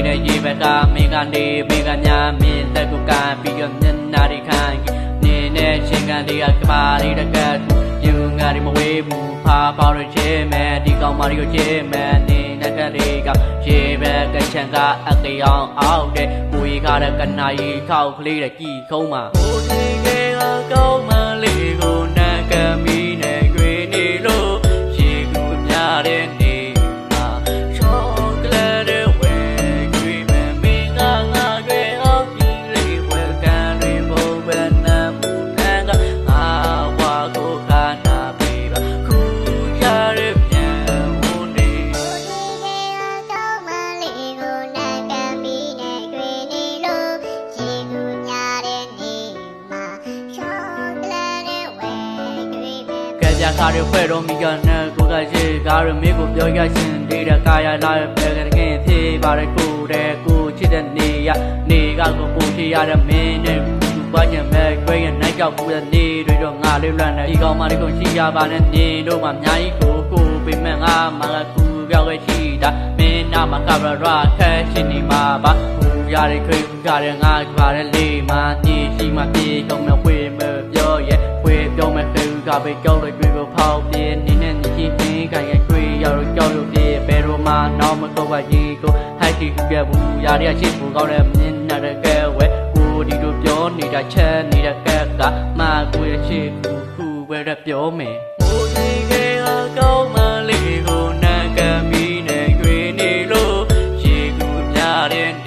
တဲ့ရေဘက်ကမင်းကနေမင်းကညာမင်းတက်ကိုကန်ပြီးတော့မျက်နှာတွေခံနေနဲ့ရှင်ကန်တွေကကဘာလေးတကတ်ယူငါတွေမဝေးဘူးဖာပေါရချေမဲ့ဒီကောင်မတွေကိုချေမဲ့နေနဲ့ကလေးကရေဘက်ကချန်ကအကေအောင်အောက်တဲ့ကိုရီခါတဲ့ကနာရီခောက်ကလေးတဲ့ကြည်ခုံးမှာဟိုဒီကေကကောင်းမလေးကိုနတ်ကမီနဲ့ကြွေနေလို့ရေကူများတဲ့နေမှာချောကလေးတဲ့ဝဲကြွေမဲ့မင်းကငါကြွေအောင်ကြီးလေးဝဲကန်လေးဘုံပဲနာမှုနန်းကငါဝါကိုခါနာပေးပါခုရတဲ့ပြန်ဝင်နေကြခါရဖွဲ့တော့မိကနဲ့ကိုကရှိကားရမေကိုပြောရရှင်ဒေတာကာယလာပဲကခင်သေးပါရကိုတဲ့ကိုချစ်တဲ့နေရနေကကိုချစ်ရတဲ့မင်းနဲ့သူပွားချင်မဲ့ခွဲရနိုင်ကြောက်ဘူးတဲ့နေတွေတော့ငါလေးလွမ်းတယ်ဒီကောင်မလေးကိုရှိရပါနဲ့နေတို့မှအများကြီးကိုပေးမဲ့ငါမှကူပြောက်ခဲ့ရှိတာမင်းနာမကဘရခဲရှင်နေမှာပါကူရတဲ့ခွေကြတဲ့ငါကြွားတဲ့လေးမှညရှိမှပြေကုန်မဲ့ဝေးမဲ့ပြောရဲ့ဝေးပြောမဲ့ခွေကပဲကြောက်တဲ့ကိုဖောက်ပြင်းနေနဲ့ညရှိသေးခိုင်ရဲ့တွေ့ရတော့ကြောက်လို့ပြေဘယ်တော့မှနောက်မတော့ပါကြီးကိုဟိုက်တီကြဘူးရာရရှိဖို့ကောင်းတဲ့မြင်နဲ့တကယ်ဝဲကိုဒီလိုပြောနေတာချက်နေတဲ့ကက်ကမာကိုရရှိခုပဲတဲ့ပြောမယ်ဟိုဒီကေကောင်းမလေးကိုနတ်ကမီနဲ့ကြွေနေလို့ရေကူများတဲ့